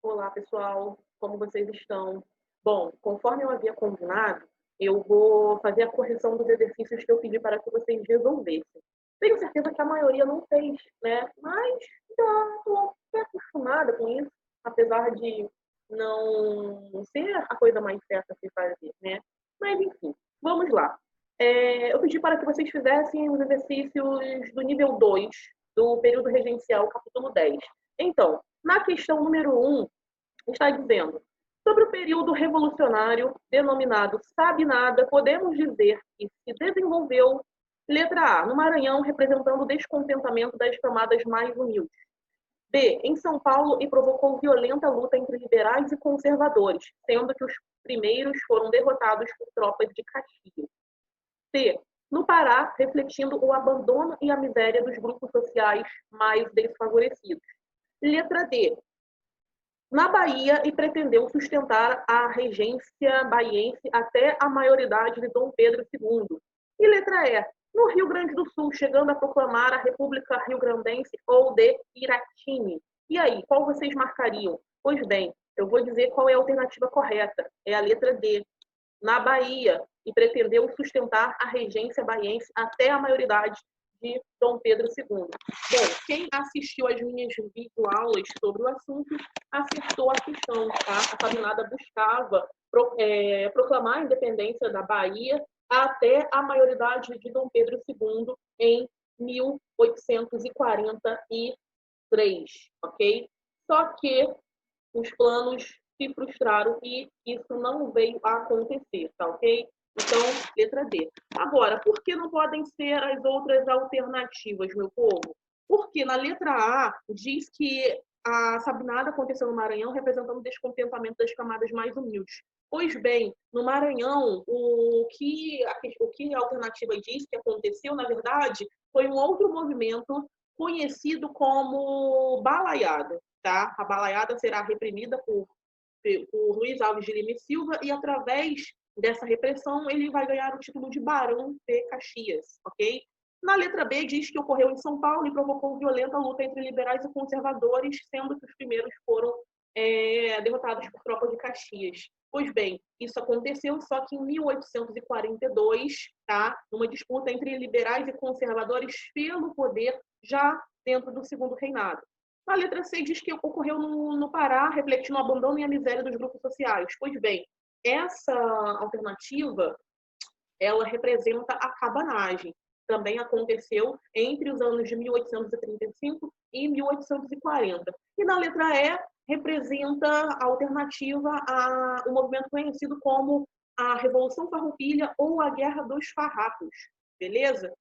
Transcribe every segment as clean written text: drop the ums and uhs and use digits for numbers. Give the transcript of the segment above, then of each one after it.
Olá, pessoal, como vocês estão? Bom, conforme eu havia combinado, eu vou fazer a correção dos exercícios que eu pedi para que vocês resolvessem. Tenho certeza que a maioria não fez, né? Mas já estou acostumada com isso, apesar de não ser a coisa mais certa a se fazer, né? Mas, enfim, vamos lá. Eu pedi para que vocês fizessem os exercícios do nível 2 do período regencial, capítulo 10. Então, na questão número 1, está dizendo: sobre o período revolucionário denominado Sabinada, podemos dizer que se desenvolveu, letra A, no Maranhão, representando o descontentamento das camadas mais humildes. B, em São Paulo, e provocou violenta luta entre liberais e conservadores, sendo que os primeiros foram derrotados por tropas de Caxias. C, no Pará, refletindo o abandono e a miséria dos grupos sociais mais desfavorecidos. Letra D, na Bahia, e pretendeu sustentar a regência baiense até a maioridade de Dom Pedro II. E letra E, no Rio Grande do Sul, chegando a proclamar a República Rio-Grandense ou de Iratini. E aí, qual vocês marcariam? Pois bem, eu vou dizer qual é a alternativa correta. É a letra D. Na Bahia, e pretendeu sustentar a regência baiense até a maioridade de Dom Pedro II. Bom, quem assistiu às minhas videoaulas sobre o assunto acertou a questão, tá? A Sabinada buscava proclamar a independência da Bahia até a maioridade de Dom Pedro II em 1843, ok? Só que os planos se frustraram e isso não veio a acontecer, tá ok? Então, letra D. Agora, por que não podem ser as outras alternativas, meu povo? Porque na letra A diz que a Sabinada aconteceu no Maranhão, representando o descontentamento das camadas mais humildes. Pois bem, no Maranhão, o que a alternativa diz que aconteceu, na verdade, foi um outro movimento conhecido como balaiada. Tá? A balaiada será reprimida por Luiz Alves de Lima e Silva e, através dessa repressão, ele vai ganhar o título de Barão de Caxias, ok? Na letra B, diz que ocorreu em São Paulo e provocou violenta luta entre liberais e conservadores, sendo que os primeiros foram derrotados por tropas de Caxias. Pois bem, isso aconteceu só que em 1842, tá? Numa disputa entre liberais e conservadores pelo poder, já dentro do segundo reinado. A letra C diz que ocorreu no Pará, refletindo o abandono e a miséria dos grupos sociais. Pois bem, essa alternativa, ela representa a cabanagem. Também aconteceu entre os anos de 1835 e 1840. E na letra E, representa a alternativa o movimento conhecido como a Revolução Farroupilha ou a Guerra dos Farrapos. Beleza?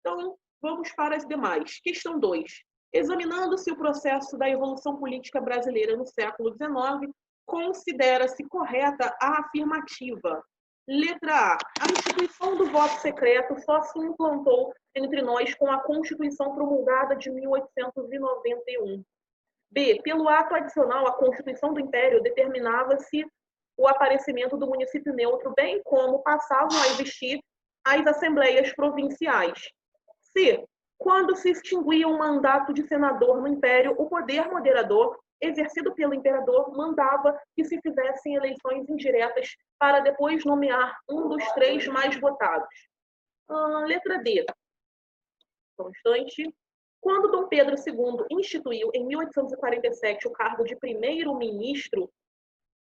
Então, vamos para as demais. Questão 2. Examinando-se o processo da evolução política brasileira no século XIX, considera-se correta a afirmativa. Letra A. A instituição do voto secreto só se implantou entre nós com a Constituição promulgada de 1891. B. Pelo ato adicional à Constituição do Império, determinava-se o aparecimento do município neutro, bem como passavam a existir as assembleias provinciais. C. Quando se extinguia o mandato de senador no Império, o poder moderador, exercido pelo imperador, mandava que se fizessem eleições indiretas para depois nomear um dos três mais votados. Letra D. Só um instante. Quando Dom Pedro II instituiu, em 1847, o cargo de primeiro-ministro,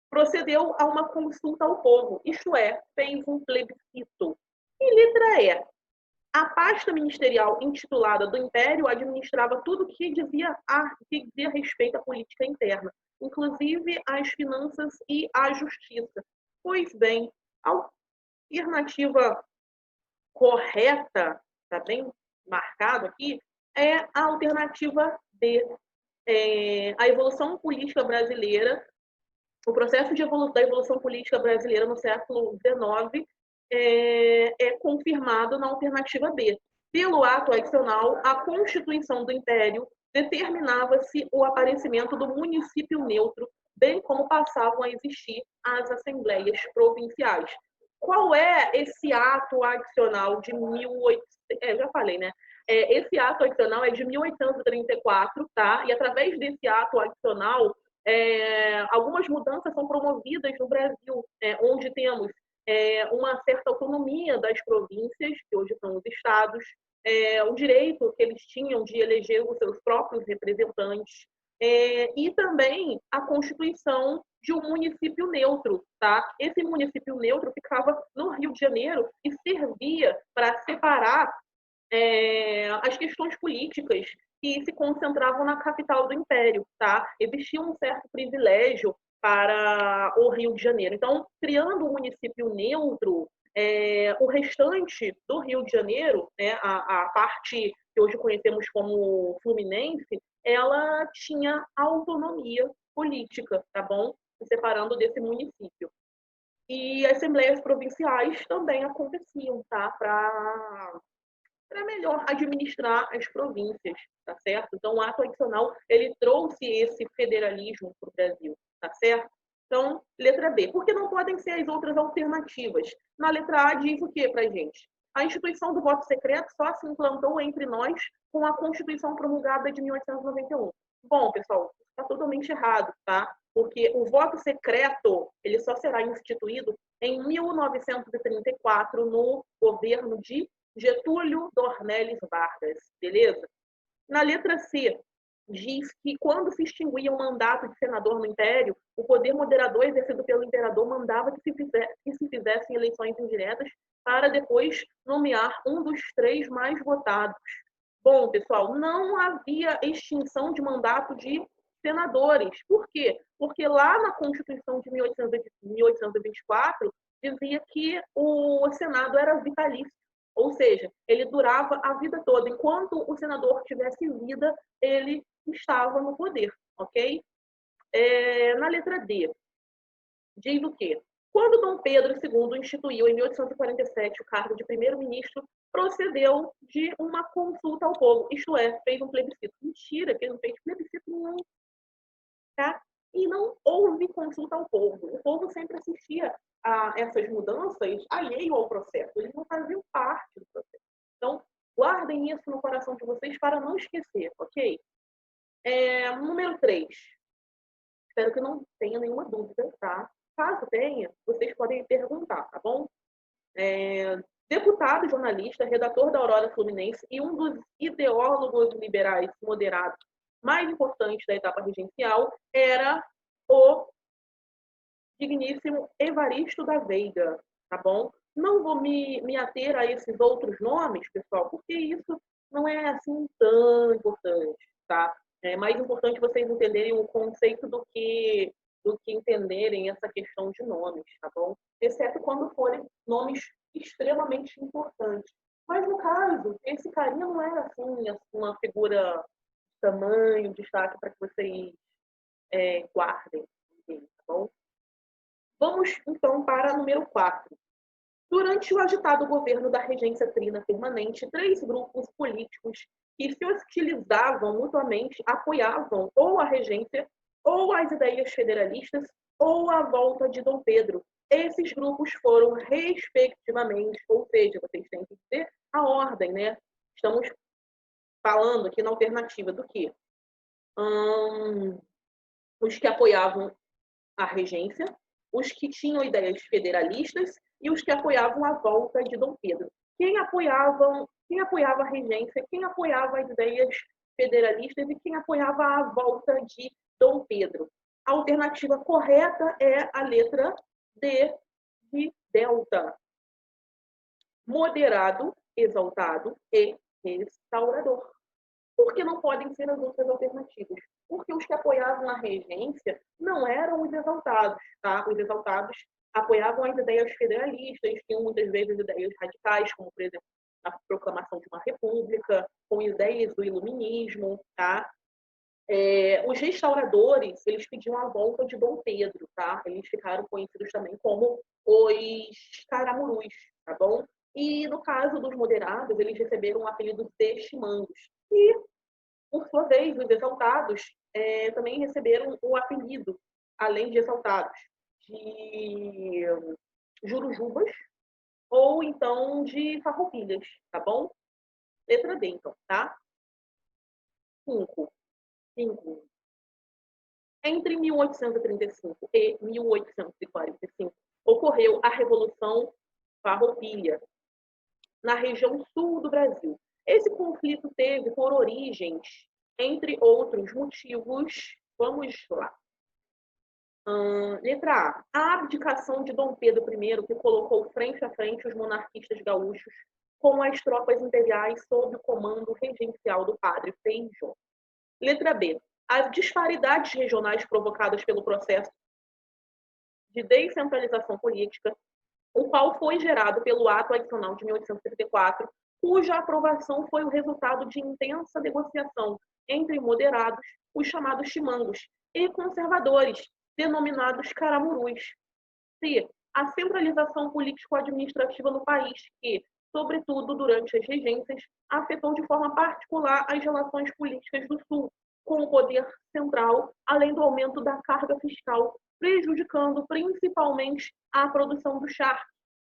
procedeu a uma consulta ao povo, isto é, fez um plebiscito. E letra E. A pasta ministerial intitulada do Império administrava tudo que dizia respeito à política interna, inclusive as finanças e a justiça. Pois bem, a alternativa correta, está bem marcado aqui, é a alternativa B. A evolução política brasileira, o processo da evolução política brasileira no século XIX é confirmado na alternativa B. Pelo ato adicional, a Constituição do Império determinava-se o aparecimento do município neutro, bem como passavam a existir as assembleias provinciais. Qual é esse ato adicional de 1800? Já falei, né? Esse ato adicional é de 1834, tá? E através desse ato adicional, Algumas mudanças são promovidas no Brasil, onde temos uma certa autonomia das províncias, que hoje são os estados, o direito que eles tinham de eleger os seus próprios representantes, e também a constituição de um município neutro, tá? Esse município neutro ficava no Rio de Janeiro e servia para separar as questões políticas que se concentravam na capital do Império, tá? Existia um certo privilégio para o Rio de Janeiro. Então, criando um município neutro, o restante do Rio de Janeiro, né, a parte que hoje conhecemos como Fluminense, ela tinha autonomia política, tá bom? Se separando desse município. E assembleias provinciais também aconteciam, tá? Para melhor administrar as províncias, tá certo? Então, o ato adicional, ele trouxe esse federalismo para o Brasil, tá certo? Então, letra B. Por que não podem ser as outras alternativas? Na letra A diz o que para a gente? A instituição do voto secreto só se implantou entre nós com a Constituição promulgada de 1891. Bom, pessoal, está totalmente errado, tá? Porque o voto secreto, ele só será instituído em 1934 no governo de Getúlio Dornelles Vargas, beleza? Na letra C, diz que quando se extinguia o mandato de senador no Império, o poder moderador exercido pelo imperador mandava que se fizessem eleições indiretas para depois nomear um dos 3 mais votados. Bom, pessoal, não havia extinção de mandato de senadores. Por quê? Porque lá na Constituição de 1824 dizia que o Senado era vitalício. Ou seja, ele durava a vida toda. Enquanto o senador tivesse vida, ele estava no poder, ok? Na letra D, diz o quê? Quando Dom Pedro II instituiu, em 1847, o cargo de primeiro-ministro, procedeu de uma consulta ao povo, isto é, fez um plebiscito. Mentira, que ele não fez plebiscito nenhum, tá? E não houve consulta ao povo. O povo sempre assistia a essas mudanças alheio ao processo. Eles não faziam parte do processo. Então, guardem isso no coração de vocês para não esquecer, ok? Número 3. Espero que não tenha nenhuma dúvida, tá? Caso tenha, vocês podem me perguntar, tá bom? Deputado, jornalista, redator da Aurora Fluminense e um dos ideólogos liberais moderados mais importantes da etapa regencial era o digníssimo Evaristo da Veiga, tá bom? Não vou me ater a esses outros nomes, pessoal, porque isso não é assim tão importante, tá? É mais importante vocês entenderem o conceito do que entenderem essa questão de nomes, tá bom? Exceto quando forem nomes extremamente importantes. Mas, no caso, esse carinha não era, assim, uma figura de tamanho, destaque para que vocês guardem, tá bom? Vamos, então, para número 4. Durante o agitado governo da regência trina permanente, 3 grupos políticos que se hostilizavam mutuamente apoiavam ou a regência, ou as ideias federalistas, ou a volta de Dom Pedro. Esses grupos foram, respectivamente, ou seja, vocês têm que ter a ordem, né? Estamos falando aqui na alternativa do quê? Os que apoiavam a regência, os que tinham ideias federalistas e os que apoiavam a volta de Dom Pedro. Quem apoiava a regência, quem apoiava as ideias federalistas e quem apoiava a volta de Dom Pedro. A alternativa correta é a letra D, de delta. Moderado, exaltado e restaurador. Por que não podem ser as outras alternativas? Porque os que apoiavam a regência não eram os exaltados, tá? Os exaltados apoiavam as ideias federalistas, tinham muitas vezes ideias radicais, como, por exemplo, a proclamação de uma república, com ideias do iluminismo, tá? Os restauradores, eles pediam a volta de Dom Pedro, tá? Eles ficaram conhecidos também como os caramurus, tá bom? E no caso dos moderados, eles receberam o apelido de chimangos. E, por sua vez, os exaltados também receberam o apelido, além de exaltados, de jurujubas ou então de farroupilhas, tá bom? Letra D, então, tá? 5. Entre 1835 e 1845, ocorreu a Revolução Farroupilha, na região sul do Brasil. Esse conflito teve por origens, entre outros motivos, vamos lá. Letra A. A abdicação de Dom Pedro I, que colocou frente a frente os monarquistas gaúchos com as tropas imperiais sob o comando regencial do padre Feijó. Letra B. As disparidades regionais provocadas pelo processo de descentralização política, o qual foi gerado pelo Ato Adicional de 1834, cuja aprovação foi o resultado de intensa negociação entre moderados, os chamados chimangos, e conservadores, denominados caramurus. C. A centralização político-administrativa no país, que, sobretudo durante as regências, afetou de forma particular as relações políticas do Sul com o poder central, além do aumento da carga fiscal, prejudicando principalmente a produção do charque.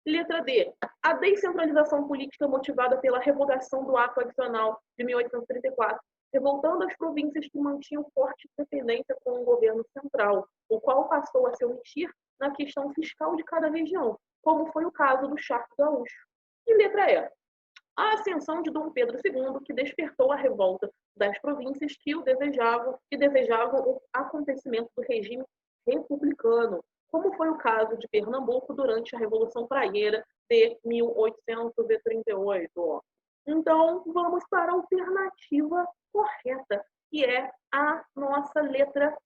Letra D. A descentralização política motivada pela revogação do Ato Adicional de 1834, revoltando as províncias que mantinham forte dependência com o governo central, o qual passou a se omitir na questão fiscal de cada região, como foi o caso do charque gaúcho. E letra E. A ascensão de Dom Pedro II, que despertou a revolta das províncias que desejavam o acontecimento do regime republicano, como foi o caso de Pernambuco durante a Revolução Praieira de 1838. Então, vamos para a alternativa correta, que é a nossa letra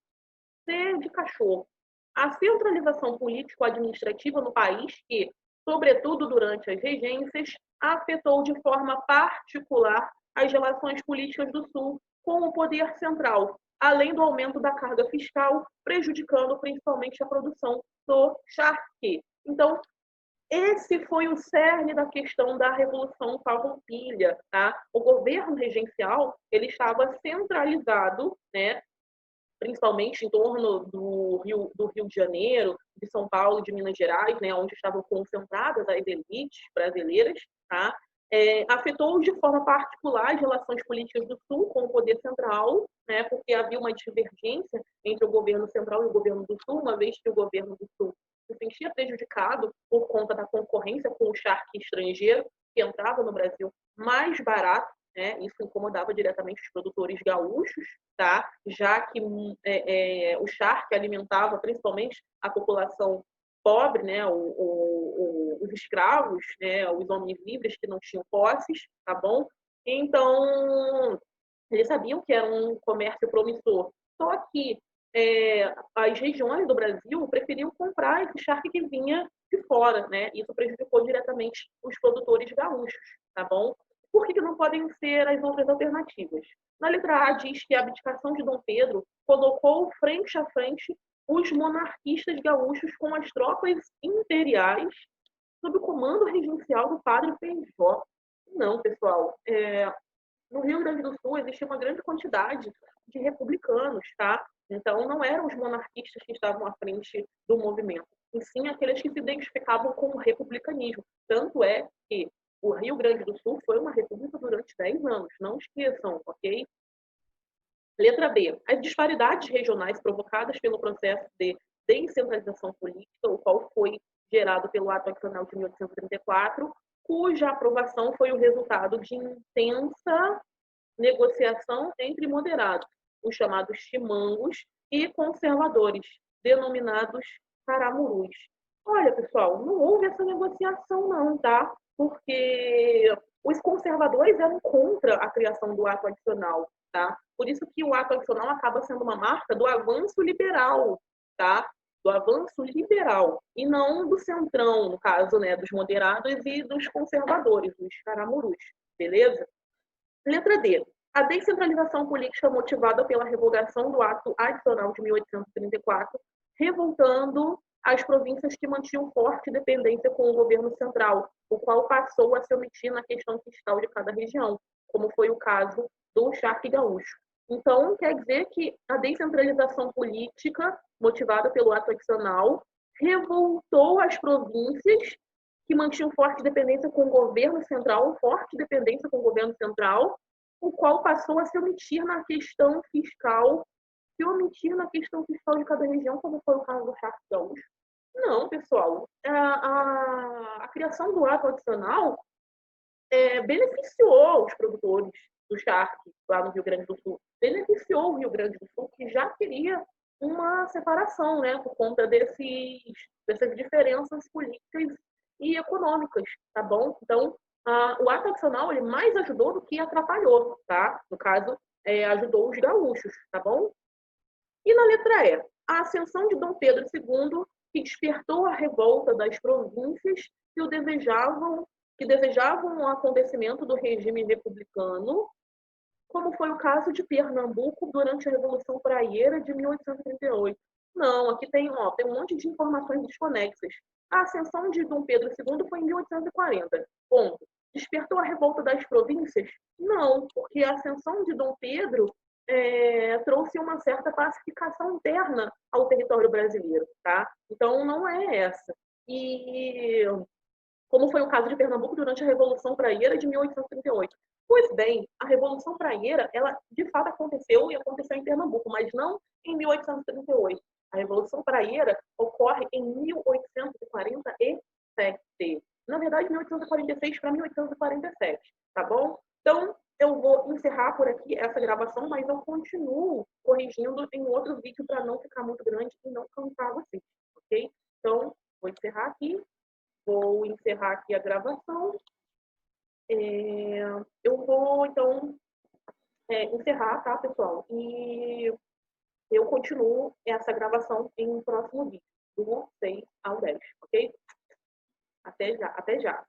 C de cachorro. A centralização político-administrativa no país, que, sobretudo durante as regências, afetou de forma particular as relações políticas do Sul com o poder central, além do aumento da carga fiscal, prejudicando principalmente a produção do charque. Então, esse foi o cerne da questão da Revolução Farroupilha, tá? O governo regencial, ele estava centralizado, né, principalmente em torno do Rio de Janeiro, de São Paulo e de Minas Gerais, né, onde estavam concentradas as elites brasileiras, tá? Afetou de forma particular as relações políticas do Sul com o poder central, né, porque havia uma divergência entre o governo central e o governo do Sul, uma vez que o governo do Sul se sentia prejudicado por conta da concorrência com o charque estrangeiro, que entrava no Brasil mais barato, né? Isso incomodava diretamente os produtores gaúchos, tá? Já que o charque alimentava principalmente a população pobre, né? Os escravos, né? Os homens livres que não tinham posses, tá bom? Então, eles sabiam que era um comércio promissor. Só que as regiões do Brasil preferiam comprar esse charque que vinha de fora, né? Isso prejudicou diretamente os produtores gaúchos, tá bom? Por que não podem ser as outras alternativas? Na letra A diz que a abdicação de Dom Pedro colocou frente a frente os monarquistas gaúchos com as tropas imperiais sob o comando regencial do padre Feijó. Não, pessoal. No Rio Grande do Sul existe uma grande quantidade de republicanos, tá? Então, não eram os monarquistas que estavam à frente do movimento, e sim aqueles que se identificavam com o republicanismo. Tanto é que o Rio Grande do Sul foi uma república durante 10 anos, não esqueçam, ok? Letra B. As disparidades regionais provocadas pelo processo de descentralização política, o qual foi gerado pelo Ato Adicional de 1834, cuja aprovação foi o resultado de intensa negociação entre moderados, os chamados chimangos, e conservadores, denominados caramurus. Olha, pessoal, não houve essa negociação não, tá? Porque os conservadores eram contra a criação do ato adicional, tá? Por isso que o ato adicional acaba sendo uma marca do avanço liberal, tá? Do avanço liberal, e não do centrão, no caso, né, dos moderados e dos conservadores, dos caramurus, beleza? Letra D. A descentralização política motivada pela revogação do Ato Adicional de 1834, revoltando as províncias que mantinham forte dependência com o governo central, o qual passou a se omitir na questão fiscal de cada região, como foi o caso do charque gaúcho. Então, quer dizer que a descentralização política motivada pelo Ato Adicional revoltou as províncias que mantinham forte dependência com o governo central, o qual passou a se omitir na questão fiscal se omitir na questão fiscal de cada região, como foi o caso do charque gaúcho? Não, pessoal. A criação do ato adicional beneficiou os produtores do charque lá no Rio Grande do Sul. Beneficiou o Rio Grande do Sul, que já queria uma separação, né, por conta dessas diferenças políticas e econômicas, tá bom? Então, o ato adicional ele mais ajudou do que atrapalhou, tá? No caso, ajudou os gaúchos, tá bom? E na letra E, a ascensão de Dom Pedro II, que despertou a revolta das províncias que desejavam o acontecimento do regime republicano, como foi o caso de Pernambuco durante a Revolução Praieira de 1838. Não, aqui tem um monte de informações desconexas. A ascensão de Dom Pedro II foi em 1840. Ponto. Despertou a revolta das províncias? Não, porque a ascensão de Dom Pedro trouxe uma certa pacificação interna ao território brasileiro, tá? Então, não é essa. E como foi o caso de Pernambuco durante a Revolução Praieira de 1838. Pois bem, a Revolução Praieira, ela de fato aconteceu e aconteceu em Pernambuco, mas não em 1838. A Revolução Praieira ocorre em 1847. Na verdade, 1846 para 1847, tá bom? Então, eu vou encerrar por aqui essa gravação, mas eu continuo corrigindo em outro vídeo para não ficar muito grande e não cansar vocês, ok? Então, vou encerrar aqui. Vou encerrar aqui a gravação. Eu vou, então, encerrar, tá, pessoal? E eu continuo essa gravação em um próximo vídeo, do 6 ao 10, ok? Até já, até já.